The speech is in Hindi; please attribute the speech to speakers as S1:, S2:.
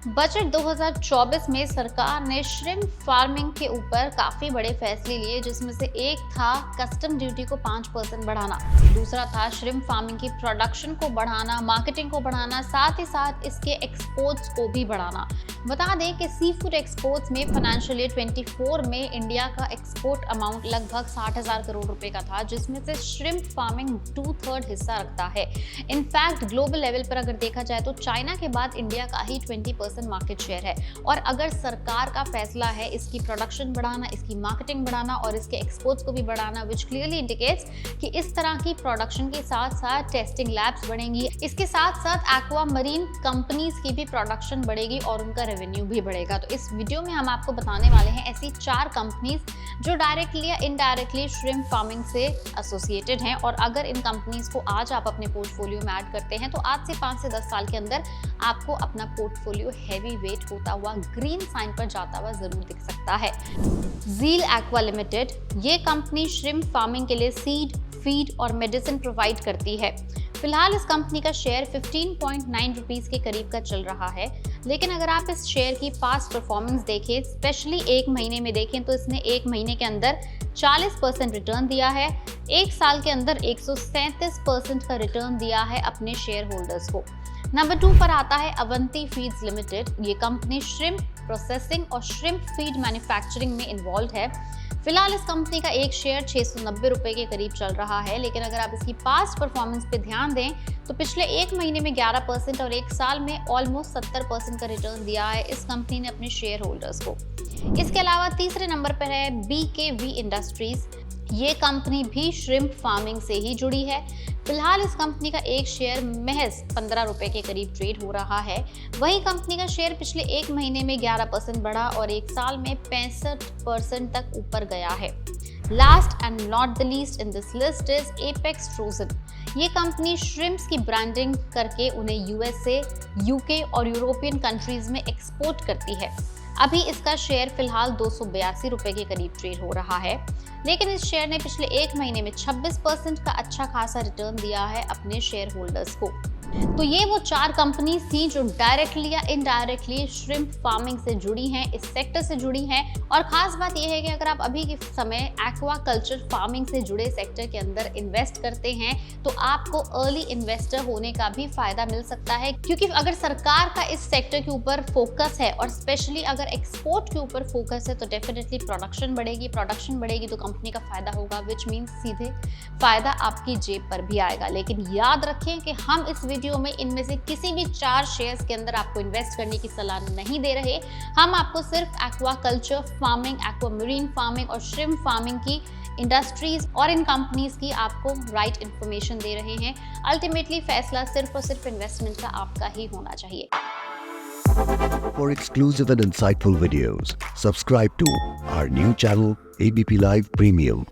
S1: बजट 2024 में सरकार ने श्रिम्प फार्मिंग के ऊपर काफी बड़े फैसले लिए, जिसमें से एक था कस्टम ड्यूटी को 5% बढ़ाना, दूसरा था श्रिम्प फार्मिंग की प्रोडक्शन को बढ़ाना, मार्केटिंग को बढ़ाना, साथ ही साथ इसके एक्सपोर्ट्स को भी बढ़ाना। बता दें कि सी फूड एक्सपोर्ट्स में फाइनेंशियल ईयर 24 में इंडिया का एक्सपोर्ट अमाउंट लगभग 60,000 करोड़ रुपए का था, जिसमें से श्रिम्प फार्मिंग 2/3 हिस्सा रखता है। इनफैक्ट ग्लोबल लेवल पर अगर देखा जाए तो चाइना के बाद इंडिया का ही 20% मार्केट शेयर है। और अगर सरकार का फैसला है इसकी प्रोडक्शन बढ़ाना, इसकी मार्केटिंग बढ़ाना और इसके एक्सपोर्ट्स को भी बढ़ाना, विच क्लियरली इंडिकेट्स कि इस तरह की प्रोडक्शन के साथ साथ टेस्टिंग लैब्स बढ़ेंगी, इसके साथ साथ एक्वा मरीन कंपनीज की भी प्रोडक्शन बढ़ेगी और उनका रेवेन्यू भी बढ़ेगा। तो इस वीडियो में हम आपको बताने वाले हैं ऐसी 4 कंपनीज जो डायरेक्टली या इनडायरेक्टली श्रिम्प फार्मिंग से एसोसिएटेड हैं, और अगर इन कंपनीज को आज आप अपने पोर्टफोलियो में ऐड करते हैं तो आज से 5 से 10 साल के अंदर आपको अपना पोर्टफोलियो हैवी वेट होता हुआ ग्रीन साइन पर जाता हुआ जरूर दिख सकता है। ज़ील एक्वा लिमिटेड, ये कंपनी श्रिम्प फार्मिंग के लिए सीड, फीड और मेडिसिन प्रोवाइड करती है। फिलहाल इस कंपनी का शेयर 15.9 रुपीस के करीब का चल रहा है, लेकिन अगर आप इस शेयर की पास्ट परफॉर्मेंस देखें, स्पेशली 1 महीने में देखें, तो इसने 1 महीने के अंदर 40% रिटर्न दिया है, 1 साल के अंदर 137% का रिटर्न दिया है अपने शेयर होल्डर्स को। नंबर 2 पर आता है अवंती फीड्स लिमिटेड। ये कंपनी श्रिम्प प्रोसेसिंग और श्रिम्प फीड मैन्युफैक्चरिंग में इन्वॉल्व है। फिलहाल इस कंपनी का एक शेयर 690 रुपए के करीब चल रहा है, लेकिन अगर आप इसकी पास्ट परफॉर्मेंस पे ध्यान दें तो पिछले 1 महीने में 11% और 1 साल में ऑलमोस्ट 70% का रिटर्न दिया है इस कंपनी ने अपने शेयर होल्डर्स को। इसके अलावा तीसरे नंबर पर है BKV इंडस्ट्रीज। ये कंपनी भी श्रिम्प फार्मिंग से ही जुड़ी है। फिलहाल इस कंपनी का एक शेयर महज 15 रुपए के करीब ट्रेड हो रहा है। वहीं कंपनी का शेयर पिछले 1 महीने में 11% बढ़ा और 1 साल में 65% तक ऊपर गया है। Last and not the least in this list is apex frozen. ये कंपनी श्रिम्प्स की ब्रांडिंग करके उन्हें USA, UK और यूरोपियन कंट्रीज में एक्सपोर्ट करती है। अभी इसका शेयर फिलहाल 282 रुपए के करीब ट्रेड हो रहा है, लेकिन इस शेयर ने पिछले 1 महीने में 26% का अच्छा खासा रिटर्न दिया है अपने शेयर होल्डर्स को। तो ये वो 4 कंपनीज थी जो डायरेक्टली या इनडायरेक्टली श्रिम्प फार्मिंग से जुड़ी हैं, इस सेक्टर से जुड़ी हैं। और खास बात यह है कि अगर आप अभी के समय एक्वा कल्चर फार्मिंग से जुड़े सेक्टर के अंदर इन्वेस्ट करते हैं तो आपको अर्ली इन्वेस्टर होने का भी फायदा मिल सकता है, क्योंकि अगर सरकार का इस सेक्टर के ऊपर फोकस है और स्पेशली अगर एक्सपोर्ट के ऊपर फोकस है तो डेफिनेटली प्रोडक्शन बढ़ेगी तो कंपनी का फायदा होगा, विच मीन्स सीधे फायदा आपकी जेब पर भी आएगा। लेकिन याद रखें कि हम इस वीडियो में इनमें से किसी भी 4 शेयर्स के अंदर आपको इन्वेस्ट करने की सलाह नहीं दे रहे। हम आपको सिर्फ aqua culture farming, aqua marine farming और श्रिम्प फार्मिंग की इंडस्ट्रीज और इन कंपनीज की आपको राइट इंफॉर्मेशन दे रहे हैं। अल्टीमेटली फैसला सिर्फ और सिर्फ इन्वेस्टमेंट का आपका ही होना चाहिए।
S2: For exclusive and insightful videos, subscribe to our new channel ABP Live Premium.